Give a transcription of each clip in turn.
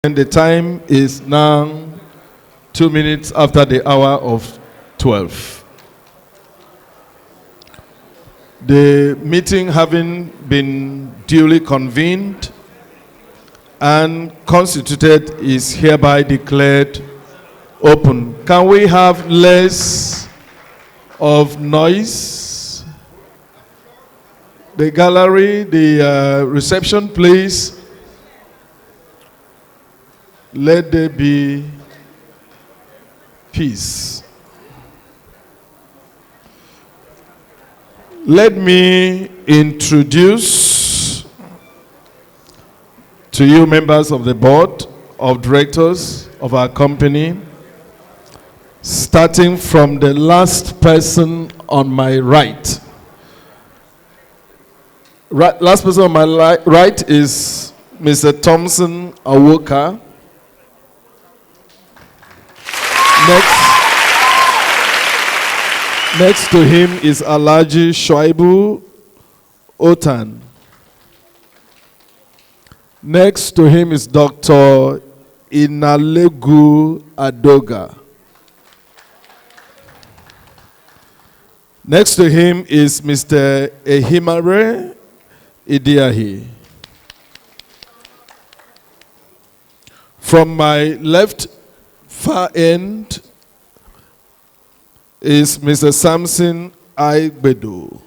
And the time is now 2 minutes after the hour of 12. The meeting having been duly convened and constituted is hereby declared open. Can we have less of noise? The gallery, the reception, please. Let there be peace. Let me introduce to you members of the board of directors of our company, starting from the last person on my right. Last person on my right is Mr. Thompson Awoka. Next to him is Alhaji Shoaibu Otan. Next to him is Dr. Inalegu Adoga. Next to him is Mr. Ehimare Idiahi. From my left far end is Mr. Samson Aigbedo.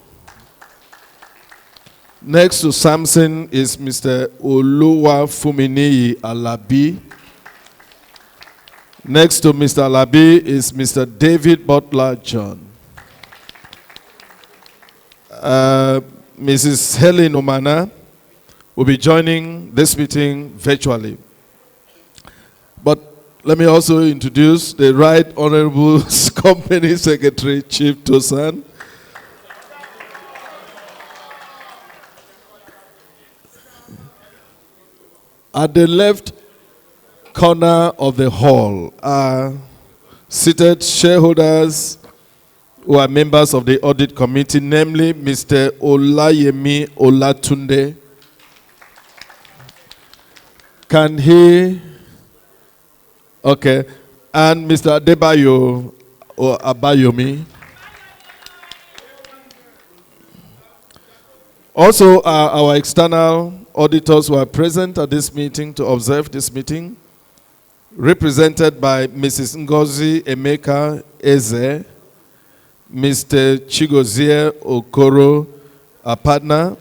Next to Samson is Mr. Oluwa Fuminiyi Alabi. Next to Mr. Alabi is Mr. David Butler John. Mrs. Helen Omana will be joining this meeting virtually. But let me also introduce the Right Honorable Company Secretary, Chief Tosan. At the left corner of the hall are seated shareholders who are members of the audit committee, namely Mr. Olayemi Olatunde. Can he... Okay, and Mr. Adebayo or Abayomi. Also, our external auditors who are present at this meeting to observe this meeting, represented by Mrs. Ngozi Emeka Eze, Mr. Chigozie Okoro, a partner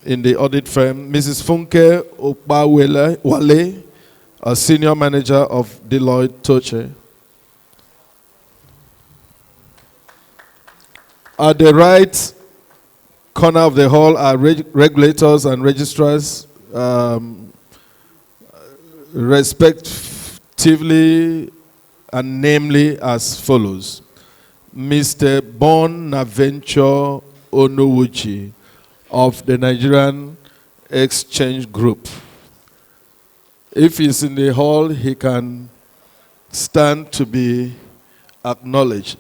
in the audit firm, Mrs. Funke Okpawale, a senior manager of Deloitte Toche. At the right corner of the hall are regulators and registrars, respectively and namely as follows. Mr. Bonaventure Onowuchi of the Nigerian Exchange Group. If he's in the hall, he can stand to be acknowledged.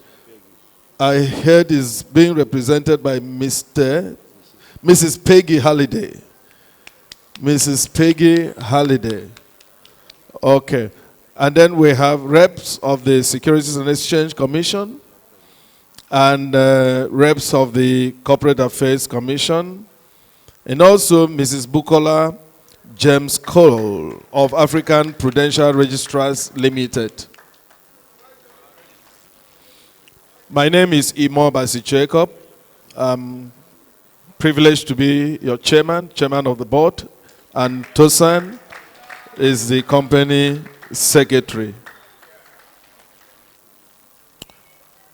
I heard he's being represented by Mrs. Peggy Halliday. Mrs. Peggy Halliday. Okay. And then we have reps of the Securities and Exchange Commission and reps of the Corporate Affairs Commission, and also Mrs. Bukola James Cole of African Prudential Registrars Limited. My name is Imo Basi Jacob. I'm privileged to be your chairman of the board, and Tosan is the company secretary.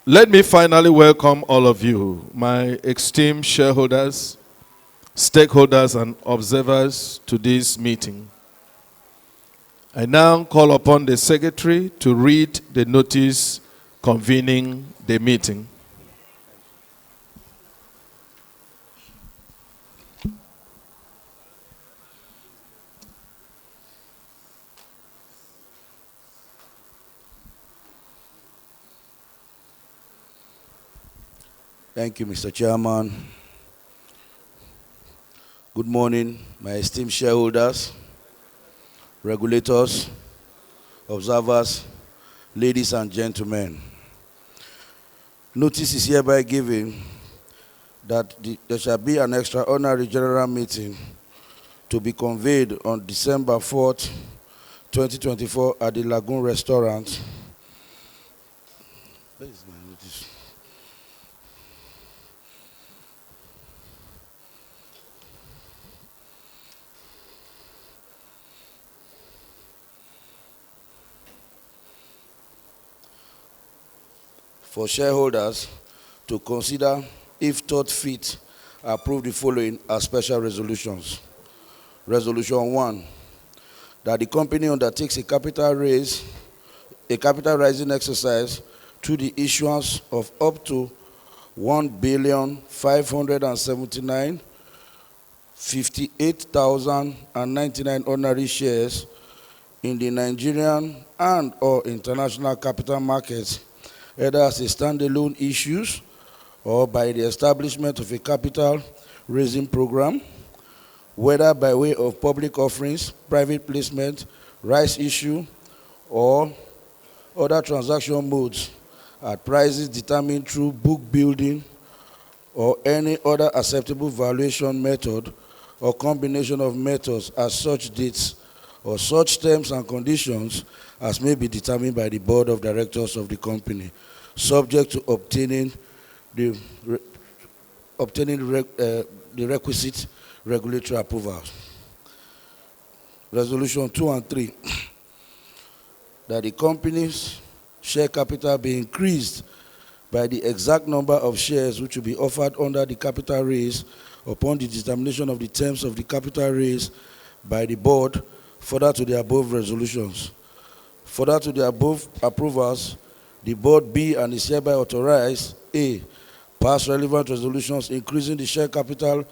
Let me finally welcome all of you, my esteemed shareholders, stakeholders and observers to this meeting. I now call upon the secretary to read the notice convening the meeting. Thank you, Mr. Chairman. Good morning, my esteemed shareholders. regulators, observers, ladies and gentlemen. Notice is hereby given that there shall be an extraordinary general meeting to be convened on December 4th, 2024 at the Lagoon restaurant. Where is my notice? For shareholders to consider, if thought fit, approve the following as special resolutions. Resolution 1, that the company undertakes a capital raising exercise through the issuance of up to 1,579,58,099 ordinary shares in the Nigerian and/or international capital markets, either as a standalone issues or by the establishment of a capital raising program, whether by way of public offerings, private placement, rights issue, or other transaction modes at prices determined through book building or any other acceptable valuation method or combination of methods at such dates or such terms and conditions as may be determined by the board of directors of the company, subject to obtaining the requisite regulatory approval. Resolution 2 and 3, that the company's share capital be increased by the exact number of shares which will be offered under the capital raise upon the determination of the terms of the capital raise by the board, further to the above resolutions. Further to the above approvals, the board be and is hereby authorized: A, pass relevant resolutions increasing the share capital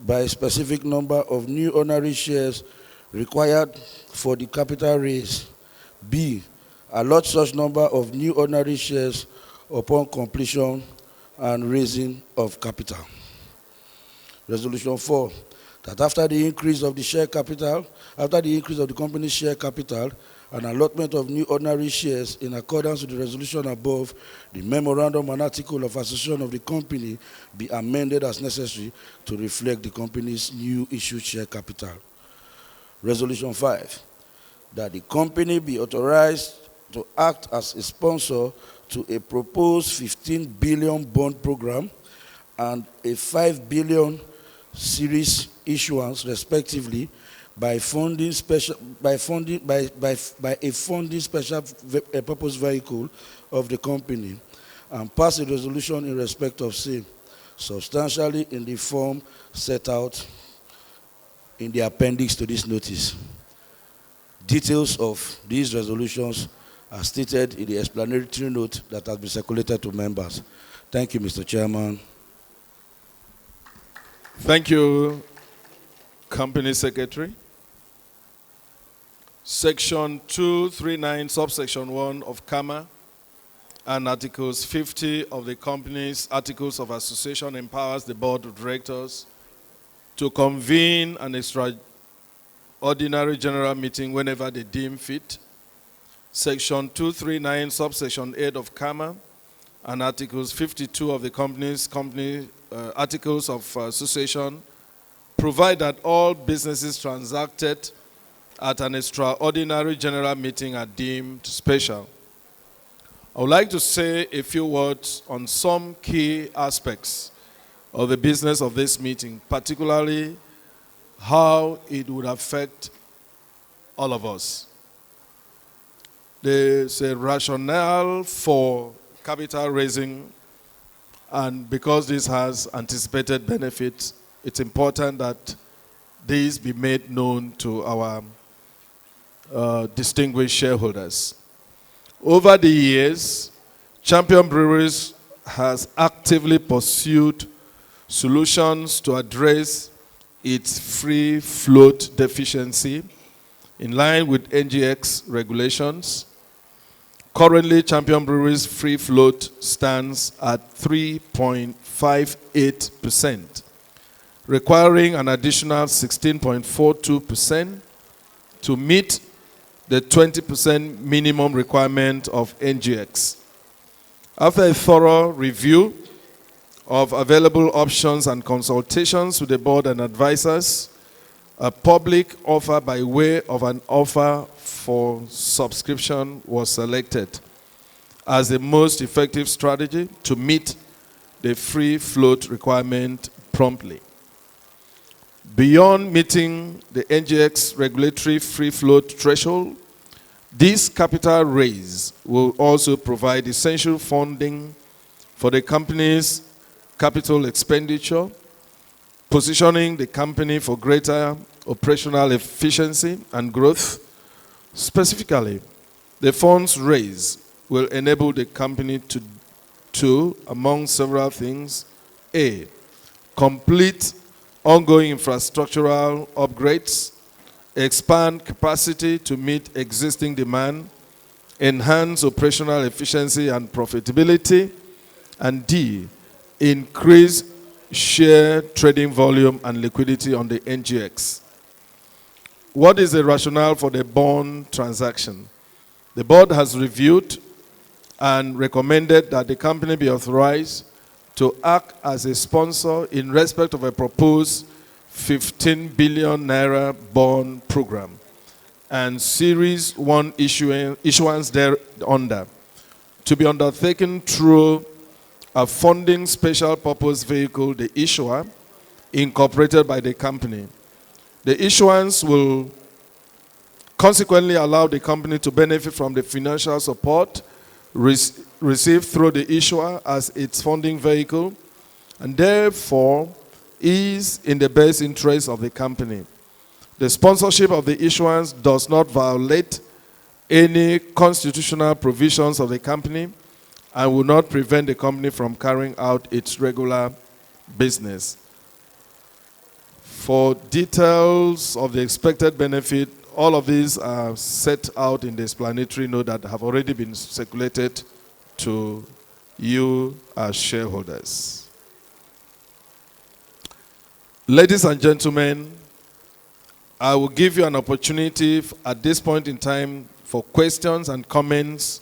by a specific number of new ordinary shares required for the capital raise. B, allot such number of new ordinary shares upon completion and raising of capital. Resolution 4, that after the increase of the share capital, after the increase of the company's share capital, an allotment of new ordinary shares in accordance with the resolution above, the memorandum and article of association of the company be amended as necessary to reflect the company's new issued share capital. Resolution 5, that the company be authorized to act as a sponsor to a proposed 15 billion bond program and a 5 billion series issuance, respectively, by a funding special purpose vehicle of the company, and pass a resolution in respect of same, substantially in the form set out in the appendix to this notice. Details of these resolutions are stated in the explanatory note that has been circulated to members. Thank you, Mr. Chairman. Thank you, Company Secretary. Section 239, subsection 1 of CAMA and Articles 50 of the company's Articles of Association empowers the Board of Directors to convene an extraordinary general meeting whenever they deem fit. Section 239, subsection 8 of CAMA and Articles 52 of the company's Articles of Association provide that all businesses transacted at an extraordinary general meeting are deemed special. I would like to say a few words on some key aspects of the business of this meeting, particularly how it would affect all of us. There's a rationale for capital raising, and because this has anticipated benefits, it's important that these be made known to our distinguished shareholders. Over the years, Champion Breweries has actively pursued solutions to address its free float deficiency in line with NGX regulations. Currently, Champion Breweries' free float stands at 3.58%, requiring an additional 16.42% to meet the 20% minimum requirement of NGX. After a thorough review of available options and consultations with the board and advisors, a public offer by way of an offer for subscription was selected as the most effective strategy to meet the free float requirement promptly. Beyond meeting the NGX regulatory free float threshold, this capital raise will also provide essential funding for the company's capital expenditure, positioning the company for greater operational efficiency and growth. Specifically, the funds raised will enable the company to, among several things, A, complete ongoing infrastructural upgrades, expand capacity to meet existing demand, enhance operational efficiency and profitability, and D, increase share trading volume and liquidity on the NGX. What is the rationale for the bond transaction? The board has reviewed and recommended that the company be authorized to act as a sponsor in respect of a proposed 15 billion naira bond program and Series 1 issuance thereunder to be undertaken through a funding special purpose vehicle, the issuer, incorporated by the company. The issuance will consequently allow the company to benefit from the financial support received through the issuer as its funding vehicle, and therefore is in the best interest of the company. The sponsorship of the issuance does not violate any constitutional provisions of the company and will not prevent the company from carrying out its regular business. For details of the expected benefit, all of these are set out in the explanatory note that have already been circulated to you as shareholders. Ladies and gentlemen, I will give you an opportunity at this point in time for questions and comments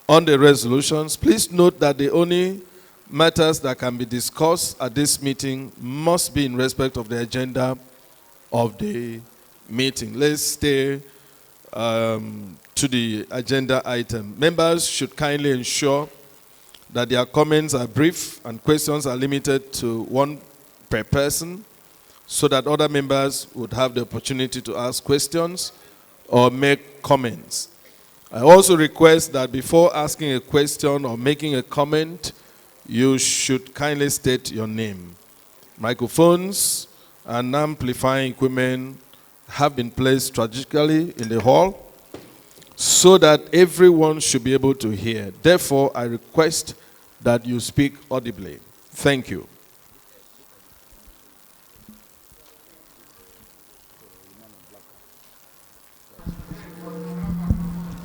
on the resolutions. Please note that the only matters that can be discussed at this meeting must be in respect of the agenda of the meeting. Let's stay to the agenda item. Members should kindly ensure that their comments are brief and questions are limited to one per person so that other members would have the opportunity to ask questions or make comments. I also request that before asking a question or making a comment, you should kindly state your name. Microphones and amplifying equipment have been placed strategically in the hall so that everyone should be able to hear. Therefore, I request that you speak audibly. Thank you.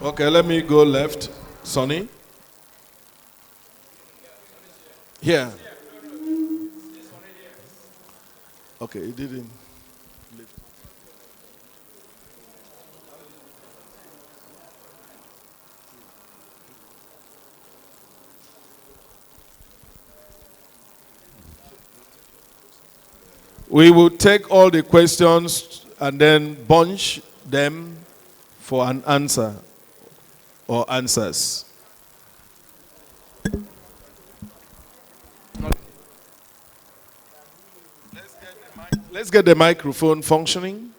Okay, let me go left. Sonny? Here. Okay, it didn't. We will take all the questions and then bunch them for an answer or answers. Let's get the microphone functioning.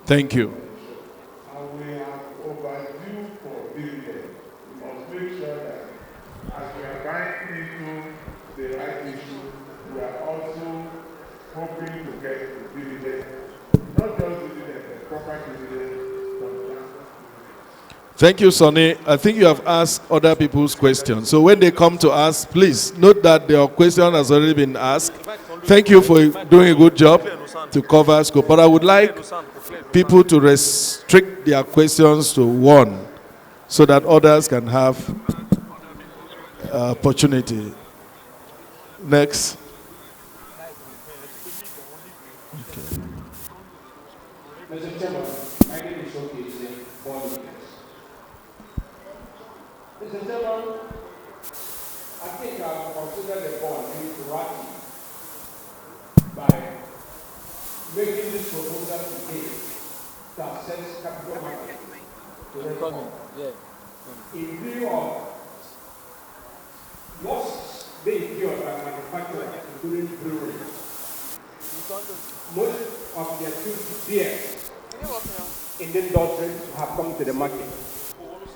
Thank you. And we are overdue for dividend. We must make sure that as we are buying into the right issue, we are also hoping to get the dividend, not just dividend, but proper dividend from the land. Thank you, Sonny. I think you have asked other people's questions. So when they come to us, please note that their question has already been asked. Thank you for doing a good job to cover scope. But I would like people to restrict their questions to one so that others can have opportunity. Next. Mr. Chairman, my name is Showcase Bonnie. Mr. Chairman, I think I've considered the board incorrect by making this proposal today to access capital market to reform. In view of losses being incurred by manufacturers, including breweries, most of their two beers in the industry have come to the market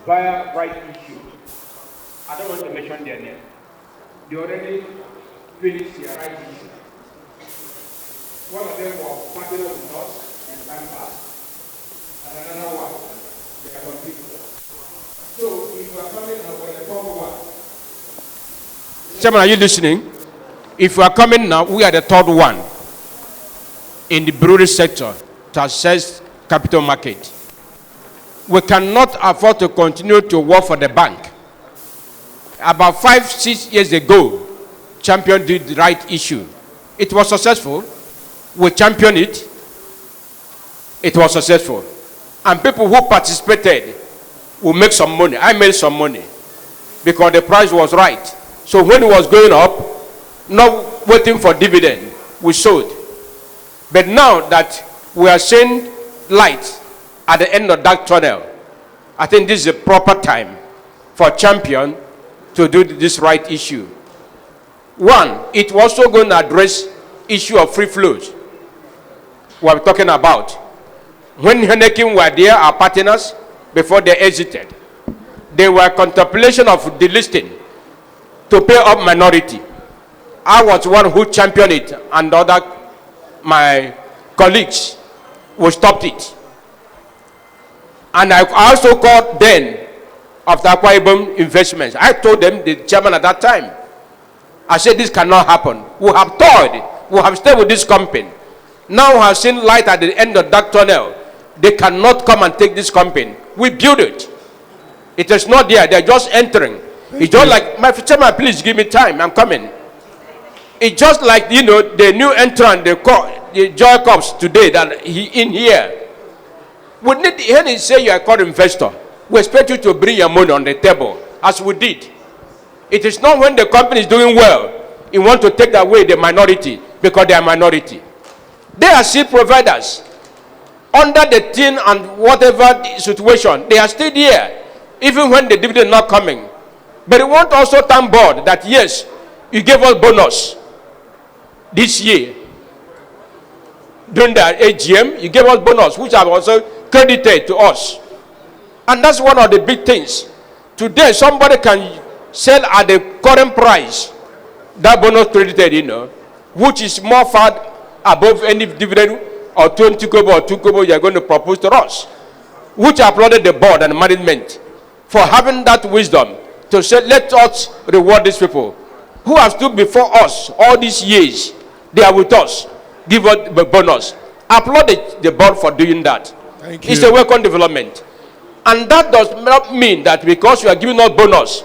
via right issue. I don't want to mention their name. They already finished their right issue. One of them was partner with us in time past, and another one, they are competing. So if you are coming now with the third one. Chairman, are you listening? If we are coming now, we are the third one in the brewery sector to access capital market. We cannot afford to continue to work for the bank. About 5-6 years ago, Champion did the right issue. It was successful. We championed it. It was successful. And people who participated will make some money. I made some money because the price was right. So when it was going up, not waiting for dividend, we sold. But now that we are seeing light at the end of that tunnel, I think this is a proper time for Champion to do this right issue. One, it was also going to address issue of free flows we are talking about. When Henneken were there, our partners, before they exited, they were contemplation of delisting to pay up minority. I was one who championed it, and my colleagues who stopped it. And I also called then of the Akwa Ibom investments. I told them, the chairman at that time, I said this cannot happen. We have toiled, we have stayed with this company. Now we have seen light at the end of that tunnel. They cannot come and take this company. We built it. It is not there, they're just entering. It's just like, my chairman, please give me time, I'm coming. It's just like, you know, the new entrant, the Joy Cups today, that he in here. We need, when he say you are called investor, we expect you to bring your money on the table, as we did. It is not when the company is doing well, you want to take away the minority, because they are minority. They are still providers. Under the tin and whatever situation, they are still here, even when the dividend not coming. But we want also thank board that yes, you gave us bonus this year. During the AGM, you gave us bonus, which have also credited to us. And that's one of the big things. Today, somebody can sell at the current price, that bonus credited, which is more far above any dividend or 20 kobo or 2 kobo you are going to propose to us. Which I applauded the board and the management for having that wisdom to say, let us reward these people who have stood before us all these years. They are with us. Give us the bonus. I applaud the board for doing that. Thank you. It's a welcome development. And that does not mean that because you are giving us bonus,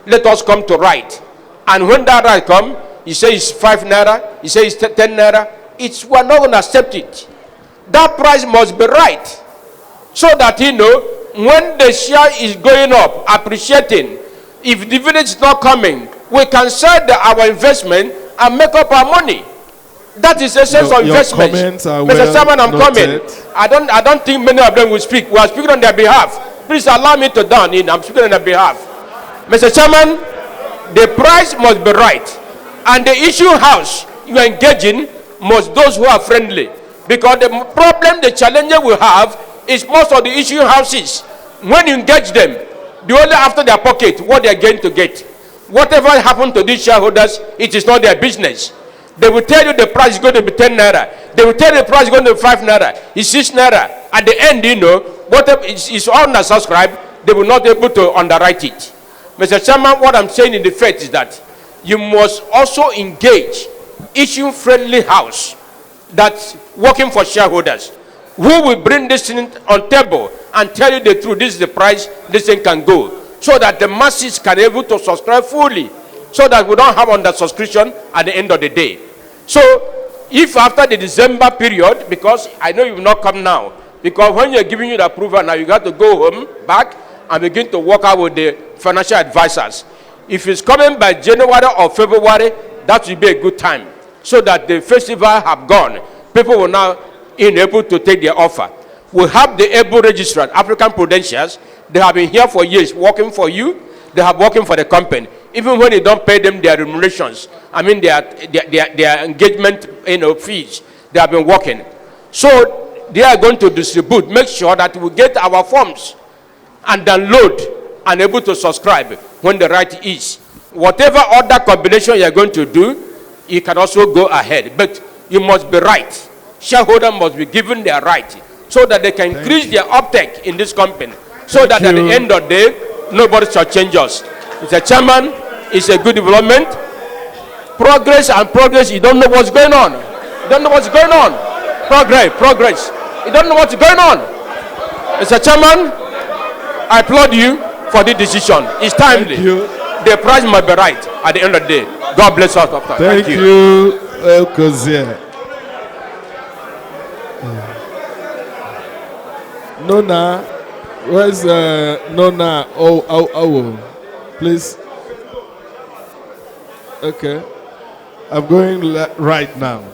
let us come to right. And when that right comes, you say it's 5 naira, you say it's 10 naira, we're not going to accept it. That price must be right. So that, when the share is going up, appreciating, if dividend is not coming, we can sell our investment and make up our money. That is the essence of investment. Mr. Chairman, I'm coming. I don't think many of them will speak. We are speaking on their behalf. Please allow me to down in. I'm speaking on their behalf. Mr. Chairman, the price must be right. And the issue house you are engaging must those who are friendly. Because the problem, the challenge we have is most of the issue houses, when you engage them, they only after their pocket what they are going to get. Whatever happened to these shareholders, it is not their business. They will tell you the price is going to be 10 naira. They will tell you the price is going to be 5 naira. It's 6 naira. At the end, whatever is unsubscribed, they will not be able to underwrite it. Mr. Chairman, what I'm saying in the fact is that you must also engage issue-friendly house that's working for shareholders, who will bring this thing on table and tell you the truth. This is the price this thing can go, so that the masses can be able to subscribe fully, so that we don't have under subscription at the end of the day. So, if after the December period, because I know you will not come now, because when you're giving you the approval now, you got to go home, back, and begin to work out with the financial advisors. If it's coming by January or February, that will be a good time, so that the festival have gone. People will now able to take their offer. We have the able registrar, African Prudentials. They have been here for years, working for you. They have working for the company. Even when you don't pay them their remunerations, their engagement fees, they have been working. So they are going to distribute, make sure that we get our forms and download and able to subscribe when the right is. Whatever other combination you are going to do, you can also go ahead. But you must be right. Shareholders must be given their right so that they can increase their uptake in this company. So that at the end of the day, nobody shall change us. Mr. Chairman, it's a good development. Progress and progress, you don't know what's going on. You don't know what's going on. Progress. You don't know what's going on. Mr. Chairman, I applaud you for the decision. It's timely. The price must be right at the end of the day. God bless us. Thank you, Elkozie. Nona, where's Nona? Oh, please. Okay, I'm going right now.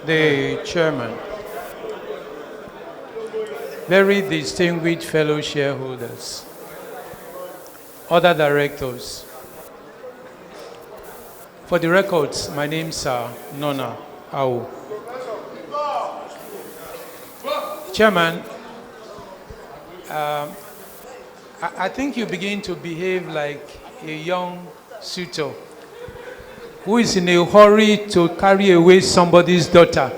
The chairman, very distinguished fellow shareholders, other directors. For the records, my name's Nona Awo. Chairman, I think you begin to behave like a young suitor who is in a hurry to carry away somebody's daughter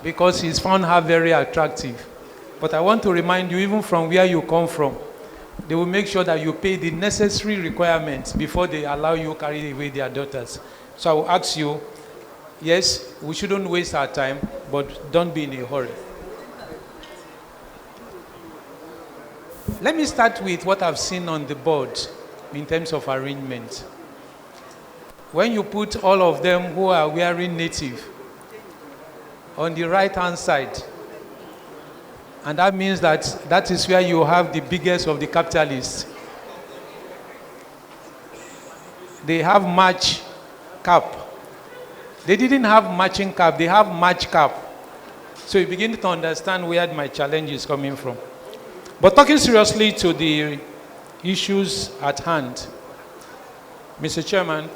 because he's found her very attractive. But I want to remind you, even from where you come from, they will make sure that you pay the necessary requirements before they allow you to carry away their daughters. So I will ask you, yes, we shouldn't waste our time, but don't be in a hurry. Let me start with what I've seen on the board in terms of arrangement. When you put all of them who are wearing native on the right-hand side, and that means that is where you have the biggest of the capitalists. They have match cap. They didn't have matching cap, they have match cap. So you begin to understand where my challenge is coming from. But talking seriously to the issues at hand. Mr. Chairman,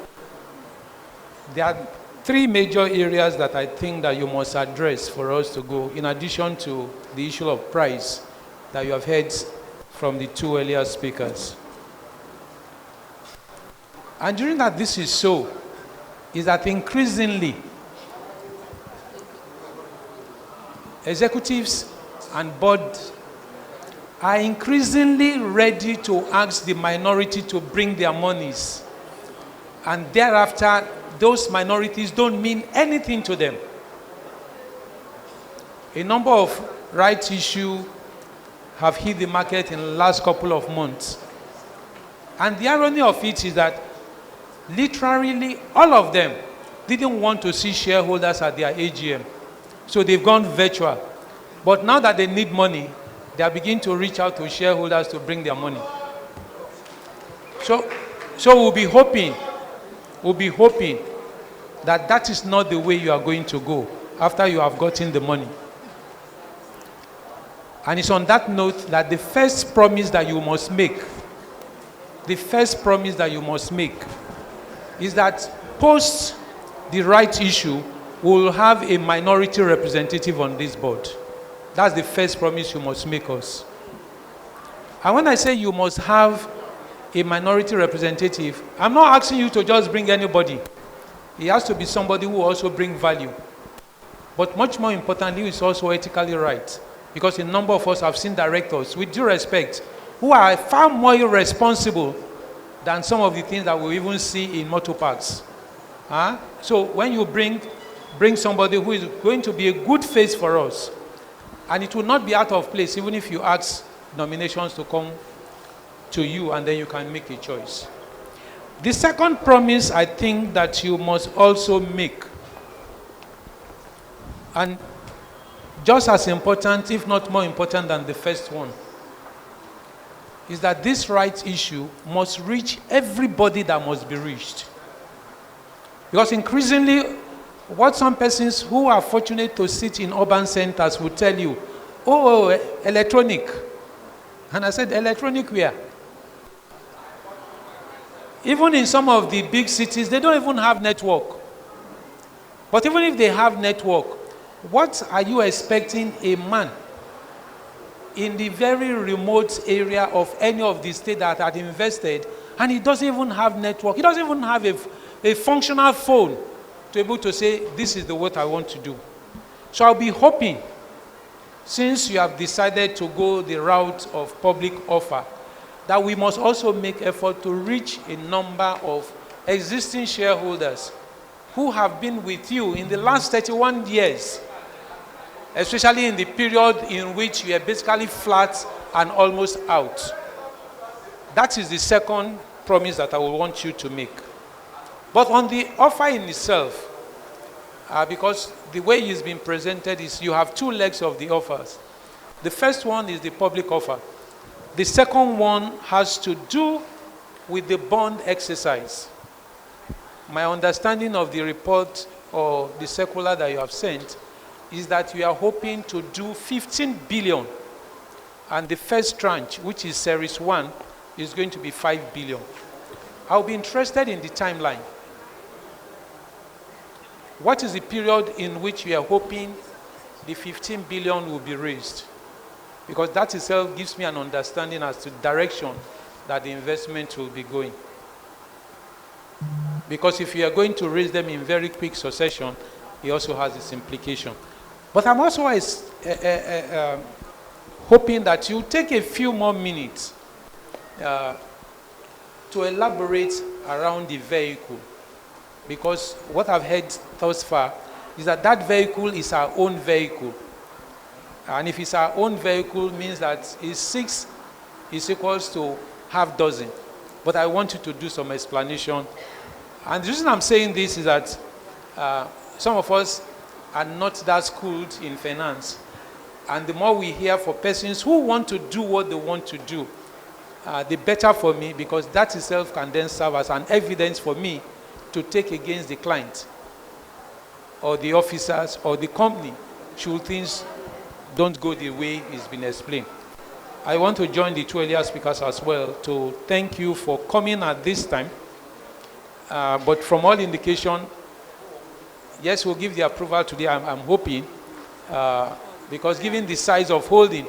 there are three major areas that I think that you must address for us to go, in addition to the issue of price that you have heard from the two earlier speakers. And during that this is so, is that increasingly executives and board are increasingly ready to ask the minority to bring their monies. And thereafter, those minorities don't mean anything to them. A number of rights issues have hit the market in the last couple of months. And the irony of it is that literally all of them didn't want to see shareholders at their AGM. So they've gone virtual. But now that they need money, they are beginning to reach out to shareholders to bring their money. So we'll be hoping that that is not the way you are going to go after you have gotten the money. And it's on that note that the first promise that you must make is that post the right issue, we will have a minority representative on this board. That's the first promise you must make us. And when I say you must have a minority representative, I'm not asking you to just bring anybody. It has to be somebody who also brings value. But much more importantly, it's also ethically right. Because a number of us have seen directors, with due respect, who are far more irresponsible than some of the things that we even see in motor parks. So when you bring somebody who is going to be a good face for us, and it will not be out of place even if you ask nominations to come to you and then you can make a choice. The second promise I think that you must also make, and just as important, if not more important than the first one, is that this rights issue must reach everybody that must be reached. Because increasingly, what some persons who are fortunate to sit in urban centers will tell you, oh, electronic. And I said, electronic where? Even in some of the big cities, they don't even have network. But even if they have network, what are you expecting a man in the very remote area of any of the states that had invested, and he doesn't even have network, he doesn't even have a functional phone to be able to say, this is the what I want to do. So I'll be hoping, since you have decided to go the route of public offer, that we must also make effort to reach a number of existing shareholders who have been with you in the last 31 years, especially in the period in which you are basically flat and almost out. That is the second promise that I will want you to make. But on the offer in itself, because the way it's been presented is you have two legs of the offers. The first one is the public offer. The second one has to do with the bond exercise. My understanding of the report or the circular that you have sent is that you are hoping to do 15 billion. And the first tranche, which is Series 1, is going to be 5 billion. I'll be interested in the timeline. What is the period in which you are hoping the 15 billion will be raised? Because that itself gives me an understanding as to the direction that the investment will be going. Because if you are going to raise them in very quick succession, it also has its implication. But I'm also hoping that you take a few more minutes to elaborate around the vehicle. Because what I've heard thus far is that that vehicle is our own vehicle. And if it's our own vehicle, means that 6 is equals to half dozen. But I want you to do some explanation. And the reason I'm saying this is that some of us are not that schooled in finance. And the more we hear for persons who want to do what they want to do, the better for me, because that itself can then serve as an evidence for me to take against the client or the officers or the company should things don't go the way it's been explained. I want to join the two earlier speakers as well to thank you for coming at this time. But from all indication, yes, we'll give the approval today, I'm hoping, because given the size of holding,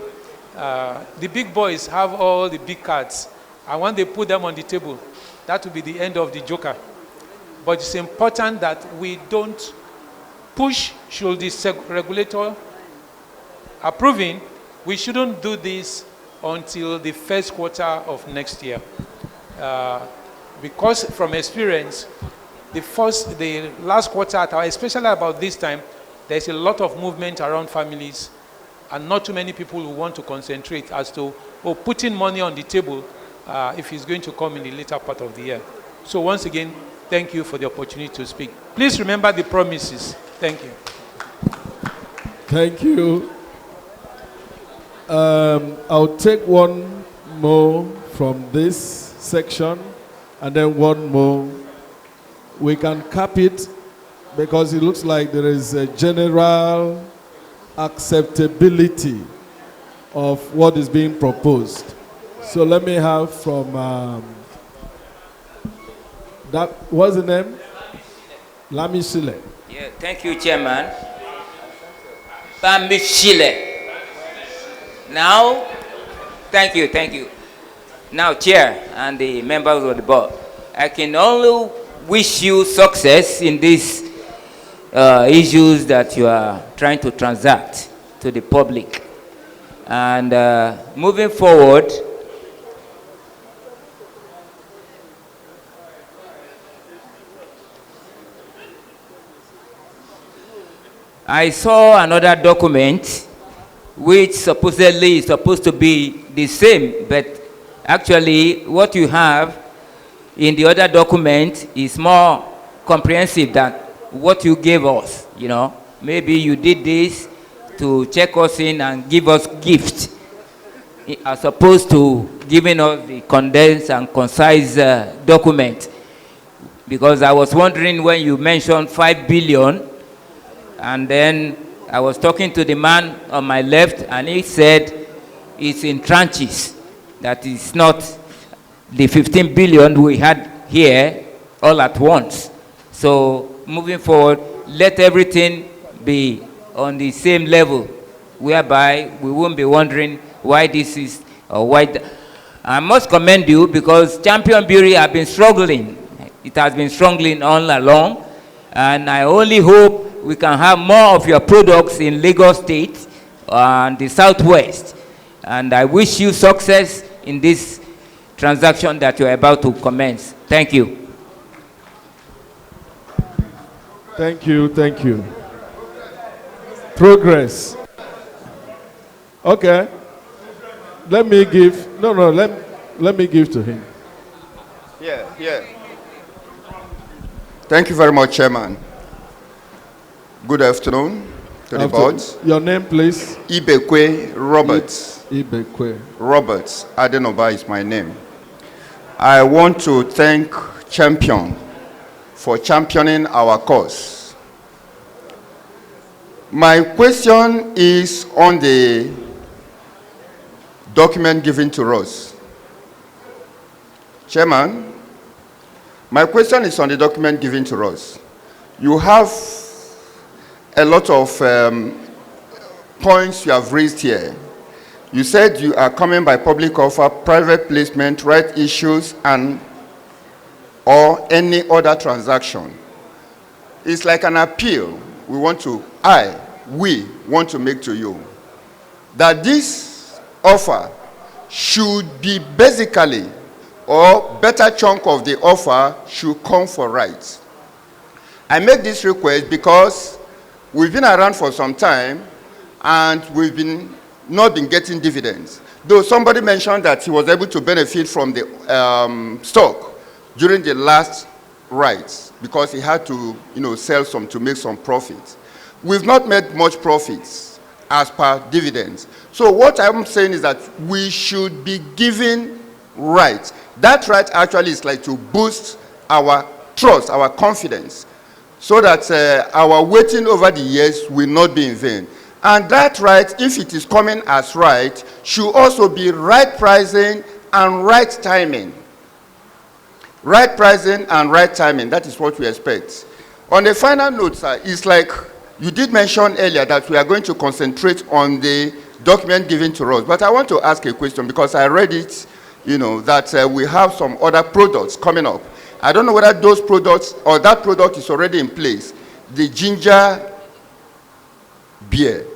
the big boys have all the big cards. And when they put them on the table, that will be the end of the joker. But it's important that we don't push. Should the regulator approving, we shouldn't do this until the first quarter of next year. Because from experience, the last quarter, especially about this time, there's a lot of movement around families and not too many people who want to concentrate as to putting money on the table if it's going to come in the later part of the year. So once again, thank you for the opportunity to speak. Please remember the promises. Thank you. Thank you. I'll take one more from this section and then one more. We can cap it because it looks like there is a general acceptability of what is being proposed. So let me have from that, what's the name? Lamisile. Yeah, thank you, Chairman. Lamisile. Now, thank you. Now, Chair and the members of the board, I can only wish you success in these issues that you are trying to transact to the public. And moving forward, I saw another document which supposedly is supposed to be the same, but actually what you have in the other document is more comprehensive than what you gave us, you know. Maybe you did this to check us in and give us gifts, as opposed to giving us the condensed and concise document. Because I was wondering when you mentioned 5 billion, and then I was talking to the man on my left, and he said it's in tranches, that is not the 15 billion we had here all at once. So moving forward, let everything be on the same level, whereby we won't be wondering why this is or why. I must commend you because Champion Brewery have been struggling. It has been struggling all along, and I only hope we can have more of your products in Lagos State and the Southwest. And I wish you success in this transaction that you're about to commence. Thank you. Thank you. Progress. Okay. Let me give to him. Yeah. Thank you very much, Chairman. Good afternoon to the board. Your name, please? Ibekwe Roberts. Ibekwe. Roberts Adenoba is my name. I want to thank Champion for championing our cause. My question is on the document given to us. Chairman, my question is on the document given to us. You have a lot of points you have raised here. You said you are coming by public offer, private placement, right issues, and or any other transaction. It's like an appeal we want to make to you that this offer should be basically, or better chunk of the offer should come for rights. I make this request because we've been around for some time and we've not been getting dividends. Though somebody mentioned that he was able to benefit from the stock during the last rights because he had to, sell some to make some profits. We've not made much profits as per dividends. So what I'm saying is that we should be given rights. That right actually is like to boost our trust, our confidence, so that our waiting over the years will not be in vain. And that right, if it is coming as right, should also be right pricing and right timing. Right pricing and right timing, that is what we expect. On the final note, sir, it's like you did mention earlier that we are going to concentrate on the document given to us. But I want to ask a question because I read it, that we have some other products coming up. I don't know whether those products or that product is already in place. The ginger beer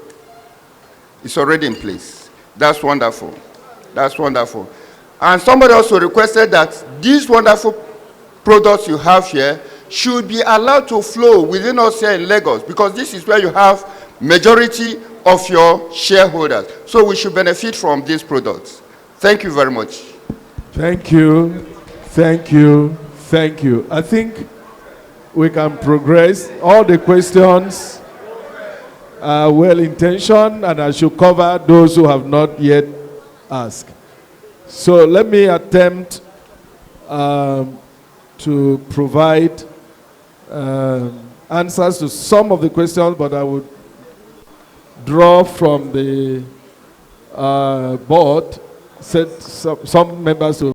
is already in place. That's wonderful. That's wonderful. And somebody also requested that these wonderful products you have here should be allowed to flow within us here in Lagos, because this is where you have majority of your shareholders. So we should benefit from these products. Thank you very much. Thank you. Thank you. Thank you. I think we can progress. All the questions are well intentioned, and I should cover those who have not yet asked. So let me attempt to provide answers to some of the questions, but I would draw from the board, set some members to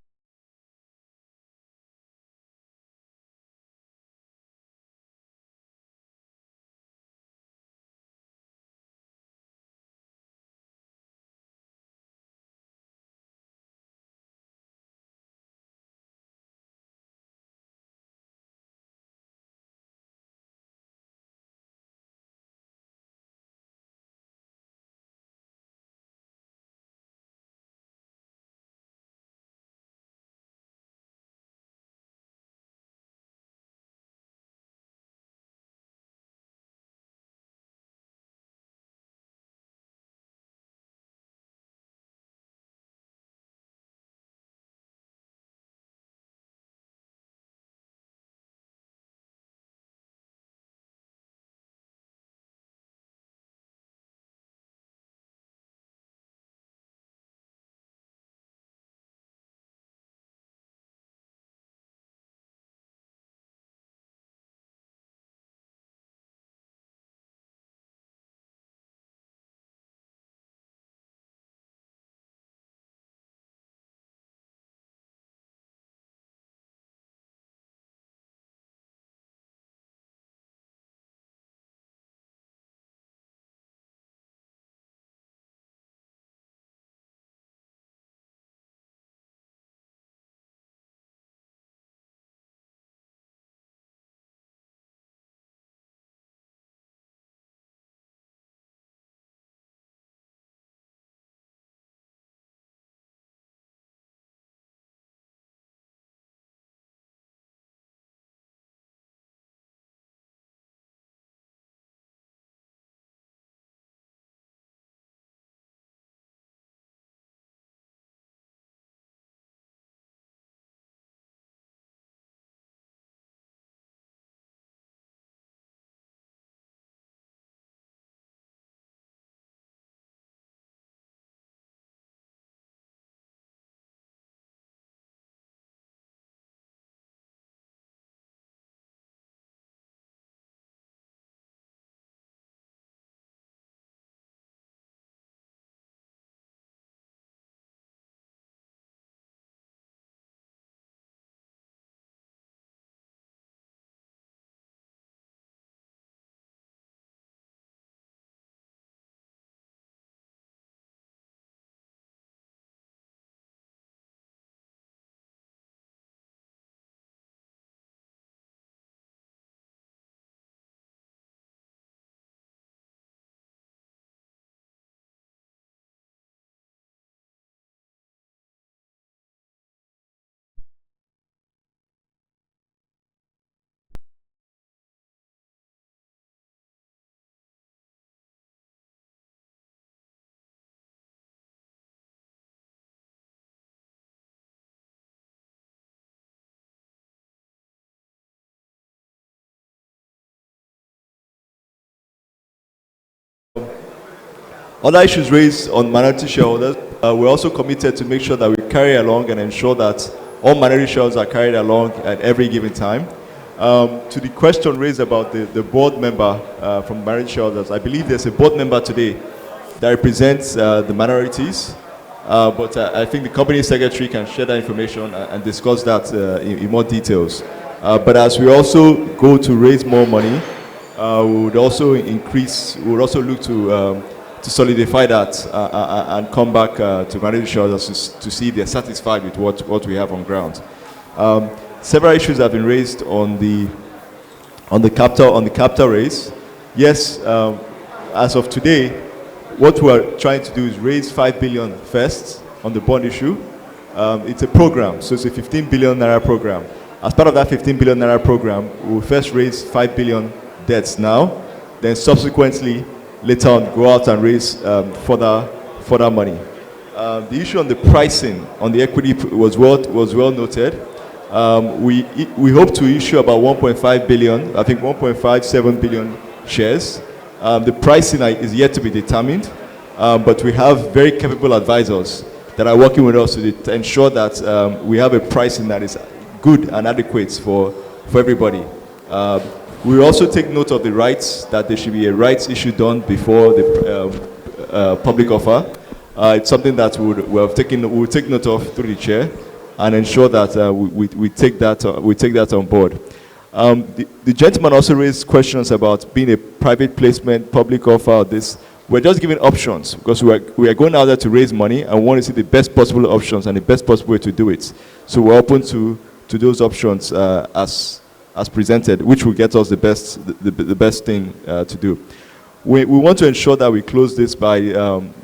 other issues raised on minority shareholders. We're also committed to make sure that we carry along and ensure that all minority shareholders are carried along at every given time. To the question raised about the board member from minority shareholders, I believe there's a board member today that represents the minorities, but I think the company secretary can share that information and discuss that in more details. But as we also go to raise more money, we would also look to solidify that and come back to minority shareholders to see if they're satisfied with what we have on ground. Several issues have been raised on the capital raise. Yes, as of today, what we are trying to do is raise 5 billion first on the bond issue. It's a program, so it's a 15 billion naira program. As part of that 15 billion naira program, we will first raise 5 billion debts now, then subsequently later on go out and raise further money. The issue on the pricing on the equity was well noted. We hope to issue about 1.5 billion, I think 1.57 billion shares. The pricing is yet to be determined, but we have very capable advisors that are working with us to ensure that we have a pricing that is good and adequate for everybody. We also take note of the rights, that there should be a rights issue done before the public offer. It's something that we'll take note of through the chair and ensure that we take that on board. The gentleman also raised questions about being a private placement, public offer, this. We're just giving options because we are going out there to raise money and want to see the best possible options and the best possible way to do it. So we're open to those options as presented, which will get us the best thing to do. We want to ensure that we close this by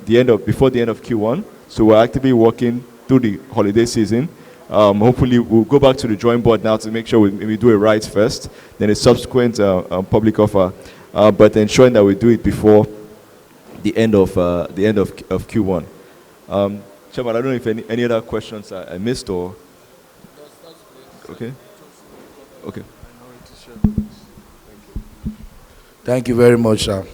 before the end of Q1. So we're actively working through the holiday season. Hopefully we'll go back to the drawing board now to make sure we do it right first, then a subsequent public offer, but ensuring that we do it before the end of Q1. Chairman, I don't know if any other questions I missed or. Okay. Okay. Thank you very much, sir.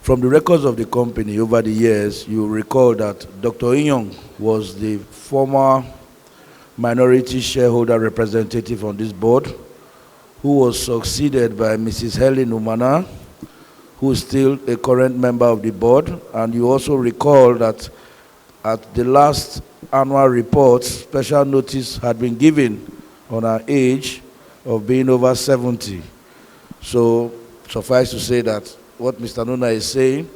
From the records of the company over the years, you recall that Dr. Inyong was the former minority shareholder representative on this board, who was succeeded by Mrs. Helen Umana, who is still a current member of the board. And you also recall that at the last annual report, special notice had been given on her age of being over 70. So suffice to say that what Mr. Nuna is saying,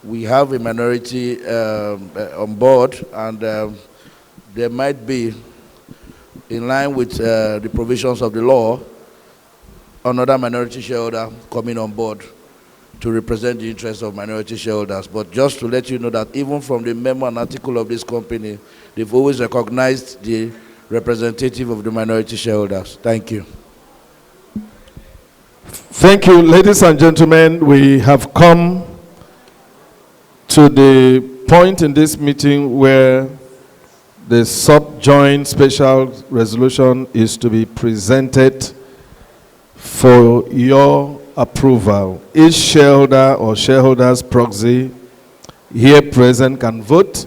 we have a minority on board, and there might be, in line with the provisions of the law, another minority shareholder coming on board to represent the interests of minority shareholders. But just to let you know that even from the memo and article of this company, they've always recognized the representative of the minority shareholders. Thank you. Thank you, ladies and gentlemen. We have come to the point in this meeting where the subjoined special resolution is to be presented for your approval. Each shareholder or shareholder's proxy here present can vote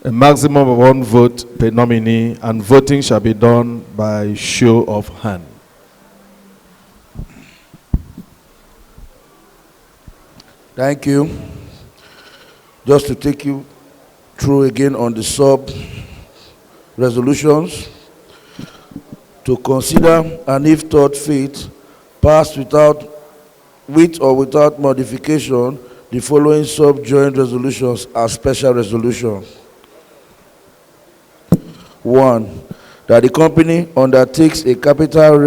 a maximum of 1 vote per nominee, and voting shall be done by show of hand. Thank you. Just to take you through again on the sub resolutions, to consider and if thought fit, pass with or without modification the following subjoined resolutions as special resolutions. 1, that the company undertakes a capital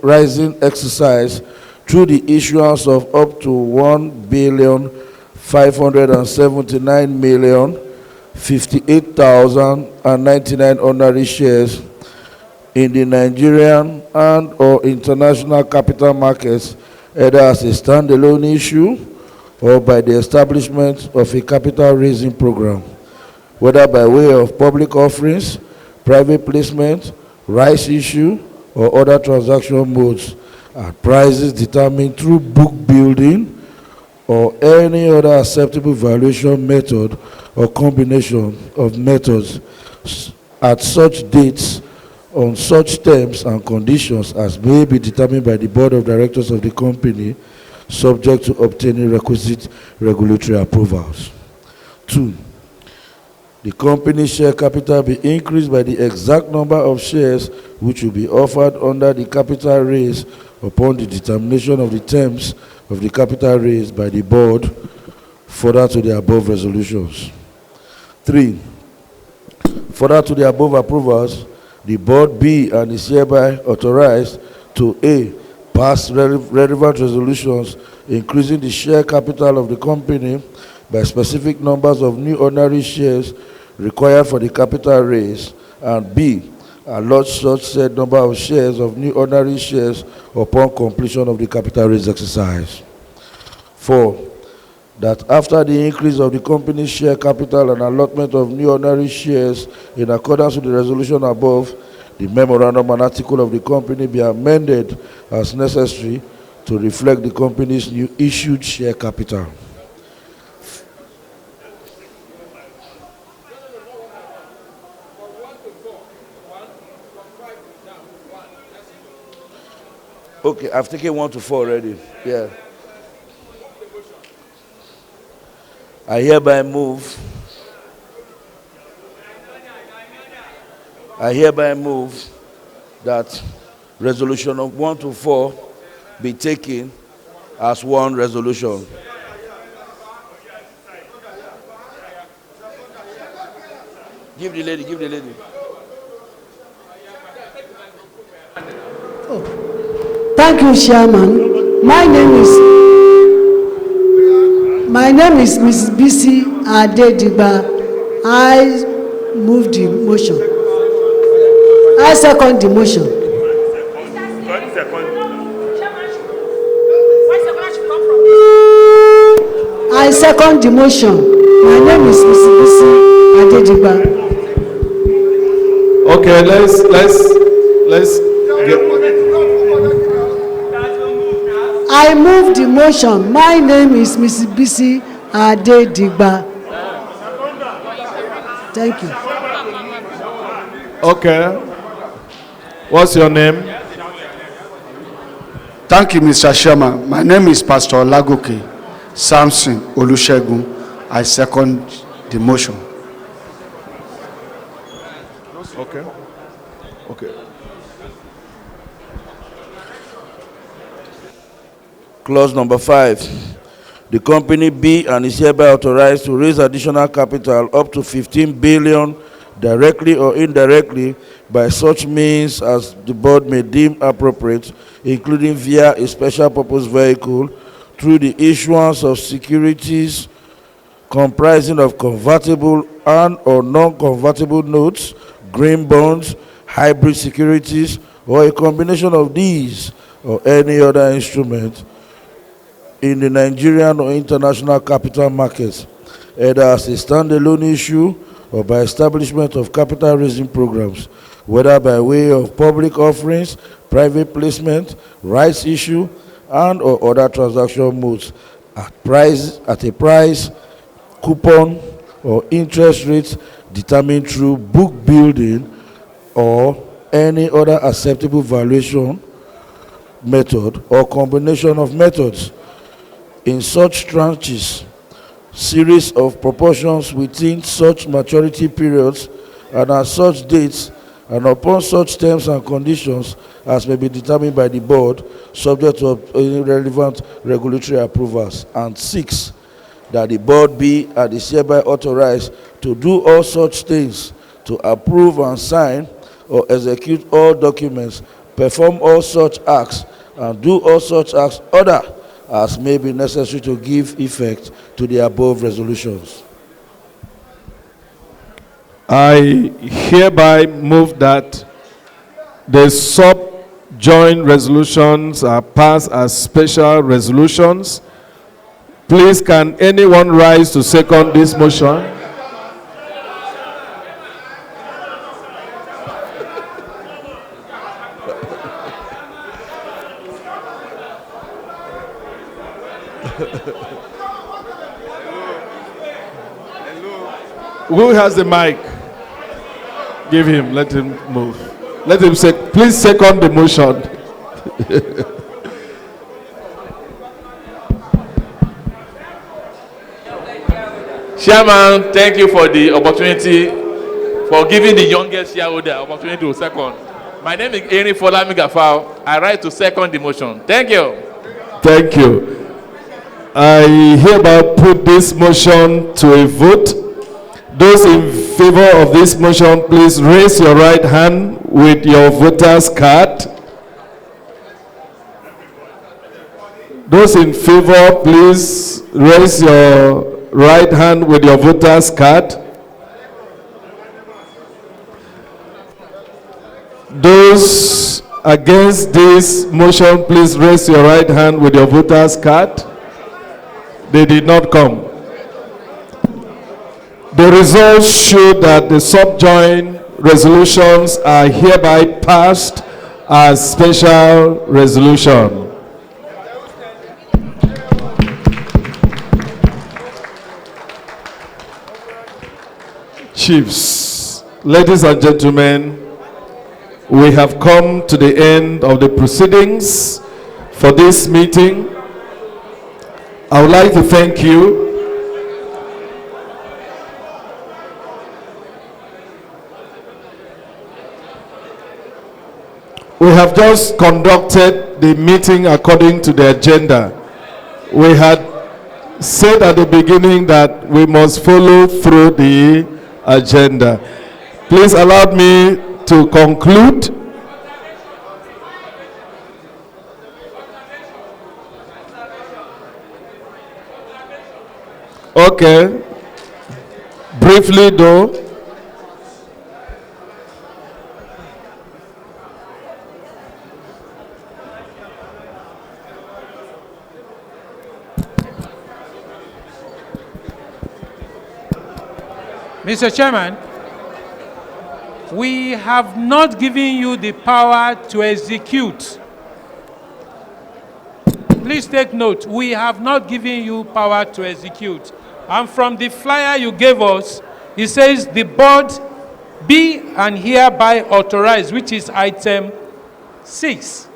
raising exercise through the issuance of up to 1,579,058,099 ordinary shares in the Nigerian and or international capital markets, either as a standalone issue or by the establishment of a capital raising program, whether by way of public offerings, private placement, rights issue, or other transaction modes at prices determined through book building or any other acceptable valuation method or combination of methods at such dates on such terms and conditions as may be determined by the board of directors of the company, subject to obtaining requisite regulatory approvals. 2. The company's share capital be increased by the exact number of shares which will be offered under the capital raise upon the determination of the terms of the capital raise by the board, further to the above resolutions. 3. Further to the above approvals, the board be and is hereby authorized to A. Pass relevant resolutions increasing the share capital of the company by specific numbers of new ordinary shares required for the capital raise, and B. allot such said number of shares of new ordinary shares upon completion of the capital raise exercise. 4. That after the increase of the company's share capital and allotment of new ordinary shares in accordance with the resolution above, the memorandum and article of the company be amended as necessary to reflect the company's new issued share capital. Okay, I've taken 1 to 4 already. Yeah. I hereby move that resolution of 1 to 4 be taken as one resolution. Give the lady. Thank you, Chairman. My name is Mrs. Bisi Adediba. I move the motion. I second the motion. I second the motion. My name is Mrs. Bisi Adediba. Okay, let's get. I move the motion. My name is Mrs. Bisi Adediba. Thank you. Okay. What's your name? Thank you, Mr. Chairman. My name is Pastor Lagoon Samson Olusegun. I second the motion. Okay. Clause number 5. The company be and is hereby authorized to raise additional capital up to 15 billion directly or indirectly by such means as the board may deem appropriate, including via a special purpose vehicle, through the issuance of securities comprising of convertible and or non-convertible notes, green bonds, hybrid securities, or a combination of these or any other instrument in the Nigerian or international capital markets, either as a standalone issue or by establishment of capital raising programs, whether by way of public offerings, private placement, rights issue, and or other transaction modes at a price, coupon, or interest rates determined through book building or any other acceptable valuation method or combination of methods. In such tranches, series of proportions within such maturity periods and at such dates and upon such terms and conditions as may be determined by the board, subject to any relevant regulatory approvals. And 6, that the board be and is hereby authorized to do all such things, to approve and sign or execute all documents, perform all such acts, and do all such acts other as may be necessary to give effect to the above resolutions. I hereby move that the subjoined resolutions are passed as special resolutions. Please, can anyone rise to second this motion? Who has the mic? Give him, let him move. Let him say, please second the motion. Chairman, thank you for the opportunity for giving the youngest shareholder opportunity to second. My name is Erin Folami Gafao. I write to second the motion. Thank you. Thank you. I hereby put this motion to a vote. Those in favor of this motion, please raise your right hand with your voter's card. Those in favor, please raise your right hand with your voter's card. Those against this motion, please raise your right hand with your voter's card. They did not come. The results show that the subjoined resolutions are hereby passed as special resolution. Chiefs, ladies and gentlemen, we have come to the end of the proceedings for this meeting. I would like to thank you. We have just conducted the meeting according to the agenda. We had said at the beginning that we must follow through the agenda. Please allow me to conclude. Okay. Briefly though. Mr. Chairman, we have not given you the power to execute. Please take note, we have not given you power to execute. And from the flyer you gave us, it says the board be and hereby authorized, which is item 6.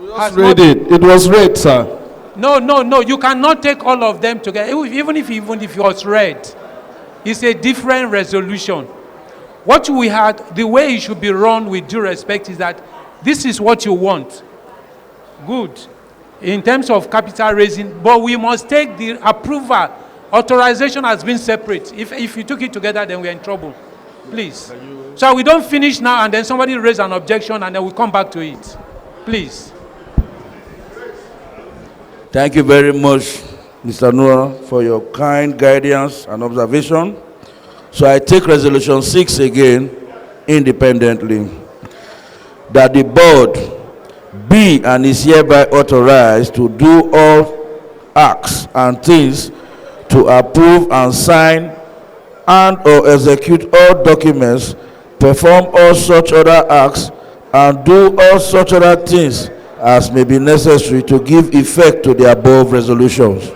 Just read it. It was read, sir. No, you cannot take all of them together, even if it was read. It's a different resolution. What we had, the way it should be run with due respect is that this is what you want. Good. In terms of capital raising, but we must take the approval. Authorization has been separate. If you took it together, then we're in trouble. Please. So we don't finish now and then somebody raise an objection and then we come back to it. Please. Thank you very much, Mr. Noah, for your kind guidance and observation. So I take resolution 6 again, independently, that the board be and is hereby authorized to do all acts and things to approve and sign and or execute all documents, perform all such other acts, and do all such other things as may be necessary to give effect to the above resolutions.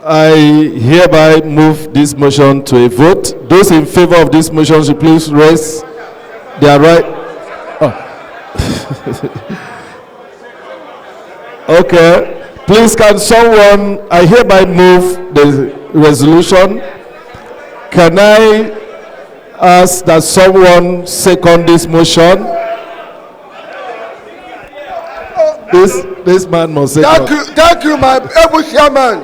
I hereby move this motion to a vote. Those in favor of this motion should please raise their right. Oh. Okay. Please can someone, I hereby move the resolution. Can I ask that someone second this motion? This man must second. Thank you, my able chairman.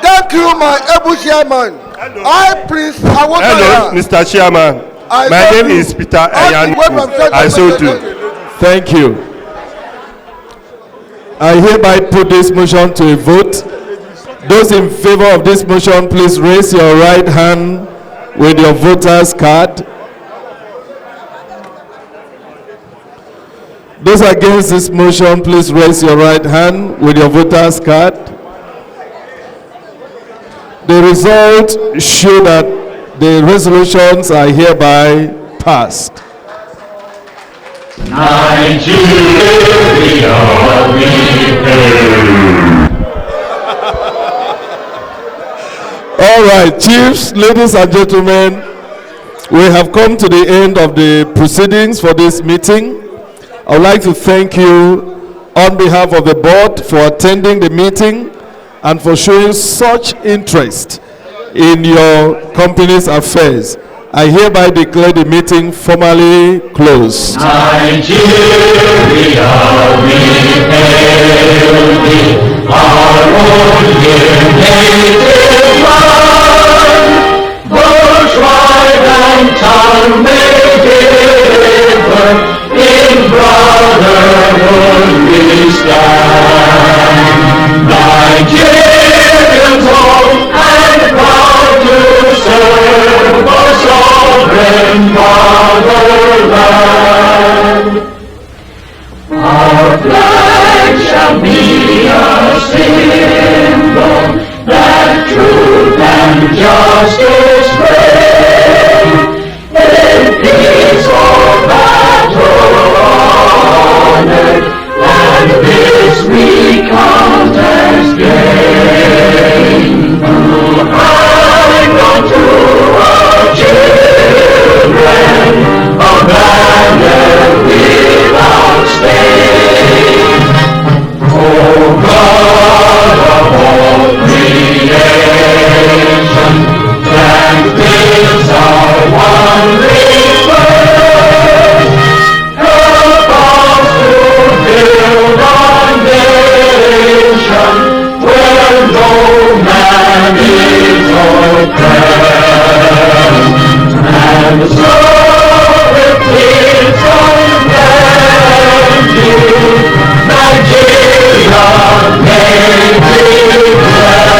Thank you, my able chairman. Hello, Mr. Chairman. My name is Peter Ayan. I so too. Thank you. I hereby put this motion to a vote. Those in favor of this motion, please raise your right hand with your voter's card. Those against this motion, please raise your right hand with your voter's card. The result show that the resolutions are hereby passed. All right, chiefs, ladies and gentlemen, we have come to the end of the proceedings for this meeting. I would like to thank you on behalf of the board for attending the meeting and for showing such interest in your company's affairs. I hereby declare the meeting formally closed. Nigeria, we hail thee, our own dear native land. Birthright and tongue may differ, in brotherhood we stand. Nigerians all and proud to serve our sovereign fatherland. Our flag shall be a symbol that truth and justice reign. In peace or battle honored, and this we count as gain. To hang on to our children, a banner without stain. Oh God of all creation, grant this our wandering birth. Help us to build our nation where no man is oppressed. And so with peace and plenty, Nigeria may be blessed.